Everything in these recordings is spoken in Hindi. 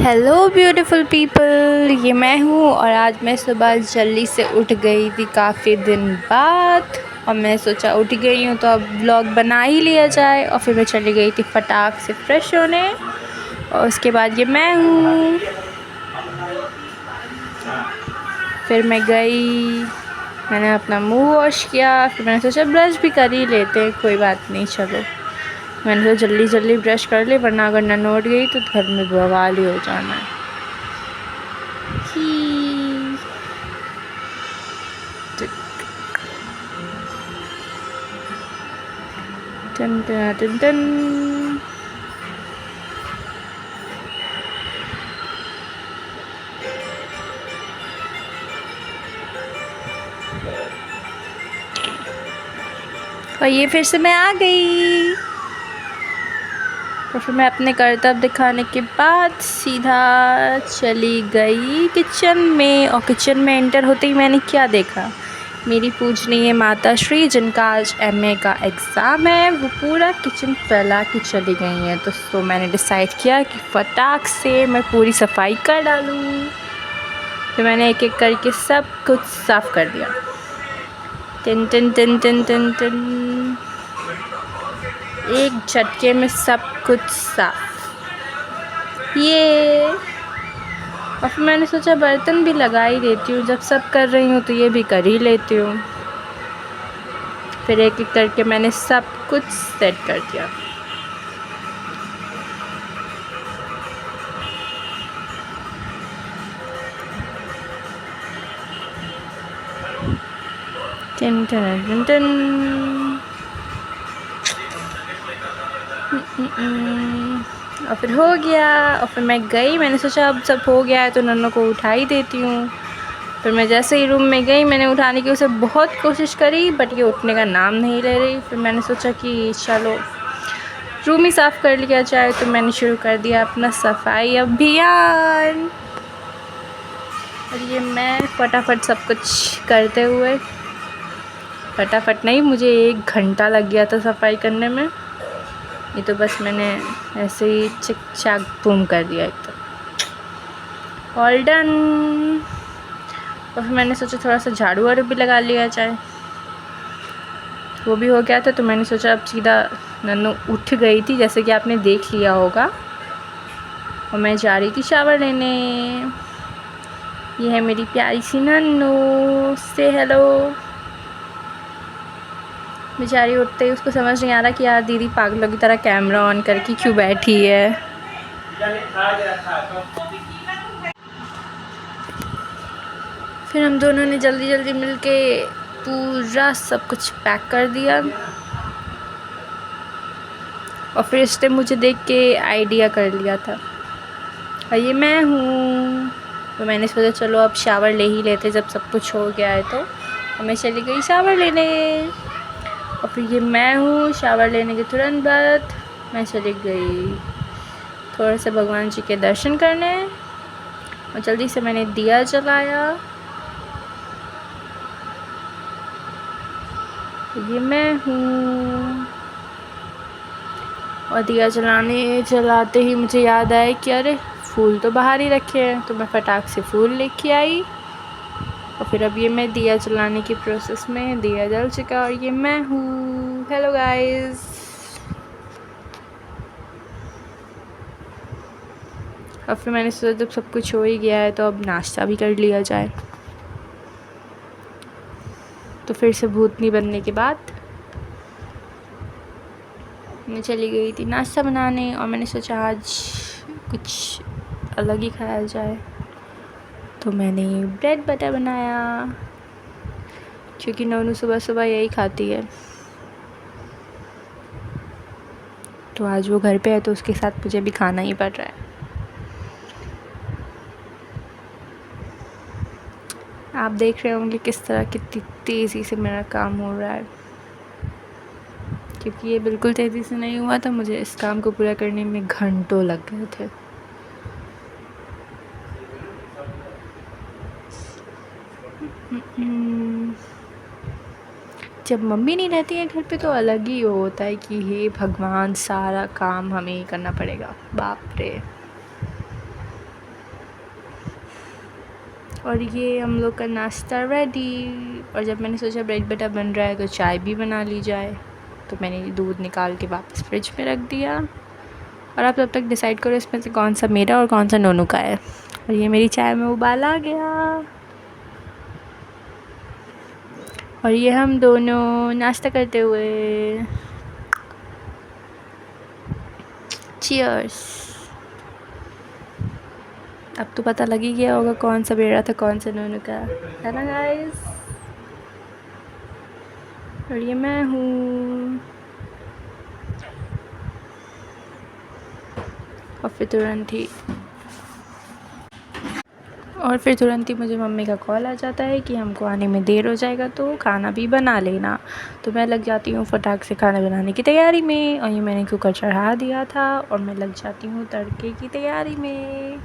हेलो ब्यूटीफुल पीपल, ये मैं हूँ और आज मैं सुबह जल्दी से उठ गई थी काफ़ी दिन बाद। और मैं सोचा उठ गई हूँ तो अब व्लॉग बना ही लिया जाए। और फिर मैं चली गई थी फटाक से फ्रेश होने और उसके बाद ये मैं हूँ। फिर मैं गई, मैंने अपना मुंह वॉश किया, फिर मैंने सोचा ब्रश भी कर ही लेते हैं, कोई बात नहीं। चलो मैंने तो जल्दी जल्दी ब्रश कर ली, वरना अगर नन उठ गई तो घर में बवाल ही हो जाना है। टन टन टन टन। और ये फिर से मैं आ गई और फिर मैं अपने कर्तव्य दिखाने के बाद सीधा चली गई किचन में। और किचन में एंटर होते ही मैंने क्या देखा, मेरी पूजनीय माता श्री जिनका आज एमए का एग्ज़ाम है, वो पूरा किचन फैला के चली गई हैं। तो मैंने डिसाइड किया कि फटाक से मैं पूरी सफाई कर डालूँ। तो मैंने एक एक करके सब कुछ साफ़ कर दिया। Tin tin tin tin tin tin, एक झटके में सब कुछ साफ। ये और फिर मैंने सोचा बर्तन भी लगा ही देती हूँ, जब सब कर रही हूँ तो ये भी कर ही लेती हूँ। फिर एक एक करके मैंने सब कुछ सेट कर दिया। Tin tin tin tin. और फिर हो गया और फिर मैं गई, मैंने सोचा अब सब हो गया है तो नन्नू को उठा ही देती हूँ। फिर मैं जैसे ही रूम में गई, मैंने उठाने की उसे बहुत कोशिश करी, बट ये उठने का नाम नहीं ले रही। फिर मैंने सोचा कि चलो रूम ही साफ़ कर लिया जाए, तो मैंने शुरू कर दिया अपना सफाई अभियान। और ये मैं फटाफट सब कुछ करते हुए, फटाफट नहीं, मुझे 1 घंटा लग गया था सफाई करने में। ये तो बस मैंने ऐसे ही चिक चाक बूम कर दिया एकदम। All done. और फिर मैंने सोचा थोड़ा सा झाड़ू वाड़ू भी लगा लिया जाए, वो भी हो गया था। तो मैंने सोचा अब सीधा, नन्नू उठ गई थी जैसे कि आपने देख लिया होगा, और मैं जा रही थी शावर लेने। ये है मेरी प्यारी सी नन्नू, से हेलो। बेचारी उठते ही उसको समझ नहीं आ रहा कि यार दीदी पागलों की तरह कैमरा ऑन करके क्यों बैठी है। फिर हम दोनों ने जल्दी जल्दी मिलके पूरा सब कुछ पैक कर दिया। और फिर इसने मुझे देख के आइडिया कर लिया था, और ये मैं हूँ। तो मैंने सोचा चलो अब शावर ले ही लेते जब सब कुछ हो गया है। तो मैं चली गई शावर लेने। और फिर ये मैं हूँ, शावर लेने के तुरंत बाद मैं चली गई थोड़ा सा भगवान जी के दर्शन करने, और जल्दी से मैंने दिया जलाया। ये मैं हूँ। और दिया जलाते ही मुझे याद आया कि अरे फूल तो बाहर ही रखे हैं, तो मैं फटाक से फूल लेके आई। और फिर अब ये मैं दिया जलाने की प्रोसेस में, दिया जल चुका और ये मैं हूँ। Hello guys. और फिर मैंने सोचा जब सब कुछ हो ही गया है तो अब नाश्ता भी कर लिया जाए। तो फिर से भूतनी बनने के बाद मैं चली गई थी नाश्ता बनाने, और मैंने सोचा आज कुछ अलग ही खाया जाए। तो मैंने ब्रेड बटर बनाया, क्योंकि नोनू सुबह सुबह यही खाती है। तो आज वो घर पे है तो उसके साथ मुझे भी खाना ही पड़ रहा है। आप देख रहे होंगे किस तरह कितनी तेज़ी से मेरा काम हो रहा है, क्योंकि ये बिल्कुल तेज़ी से नहीं हुआ था। मुझे इस काम को पूरा करने में घंटों लग गए थे। जब मम्मी नहीं रहती है घर पे तो अलग ही होता है कि हे भगवान, सारा काम हमें ही करना पड़ेगा। बाप रे। और ये हम लोग का नाश्ता रेडी। और जब मैंने सोचा ब्रेड बटर बन रहा है तो चाय भी बना ली जाए, तो मैंने दूध निकाल के वापस फ्रिज में रख दिया। और आप तब तक डिसाइड करो इसमें से कौन सा मेरा और कौन सा नोनू का है। और ये मेरी चाय में उबाल आ गया। और ये हम दोनों नाश्ता करते हुए। चीयर्स। अब तो पता लग ही गया होगा कौन सा मेरा था कौन सा नोनू का, है ना गाइस। और ये मैं हूँ। और फिर तुरंत ही मुझे मम्मी का कॉल आ जाता है कि हमको आने में देर हो जाएगा तो खाना भी बना लेना। तो मैं लग जाती हूँ फटाक से खाना बनाने की तैयारी में। और ये मैंने कुकर चढ़ा दिया था और मैं लग जाती हूँ तड़के की तैयारी में।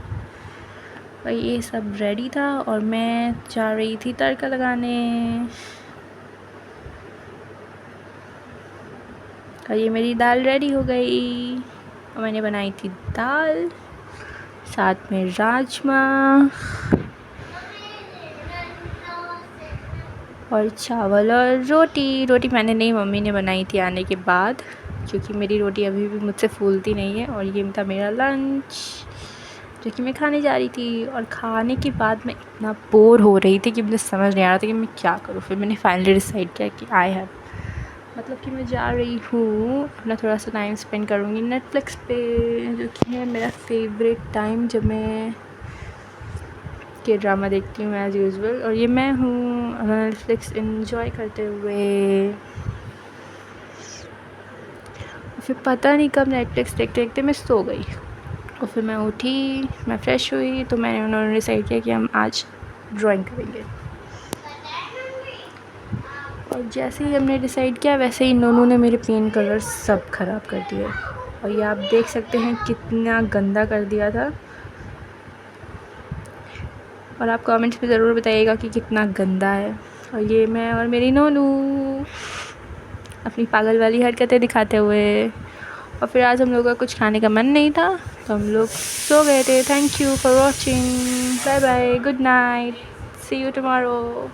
और ये सब रेडी था और मैं जा रही थी तड़का लगाने। और ये मेरी दाल रेडी हो गई। और मैंने बनाई थी दाल, साथ में राजमा और चावल और रोटी मैंने नहीं, मम्मी ने बनाई थी आने के बाद, क्योंकि मेरी रोटी अभी भी मुझसे फूलती नहीं है। और ये था मेरा लंच जो कि मैं खाने जा रही थी। और खाने के बाद मैं इतना बोर हो रही थी कि मुझे समझ नहीं आ रहा था कि मैं क्या करूँ। फिर मैंने फाइनली डिसाइड किया कि मतलब कि मैं जा रही हूँ अपना थोड़ा सा टाइम स्पेंड करूँगी नेटफ्लिक्स पे, जो कि है मेरा फेवरेट टाइम जब मैं के ड्रामा देखती हूँ एज़ यूजुअल। और ये मैं हूँ नेटफ्लिक्स एंजॉय करते हुए। फिर पता नहीं कब नेटफ्लिक्स देखते देखते मैं सो गई। और फिर मैं उठी, मैं फ़्रेश हुई, तो उन्होंने डिसाइड किया कि हम आज ड्राइंग करेंगे। और जैसे ही हमने डिसाइड किया वैसे ही नोनू ने मेरे पेन कलर सब ख़राब कर दिए। और ये आप देख सकते हैं कितना गंदा कर दिया था। और आप कमेंट्स में ज़रूर बताइएगा कि कितना गंदा है। और ये मैं और मेरी नोनू अपनी पागल वाली हरकतें दिखाते हुए। और फिर आज हम लोगों का कुछ खाने का मन नहीं था तो हम लोग सो गए थे। Thank you for watching. Bye bye, good night, see you tomorrow.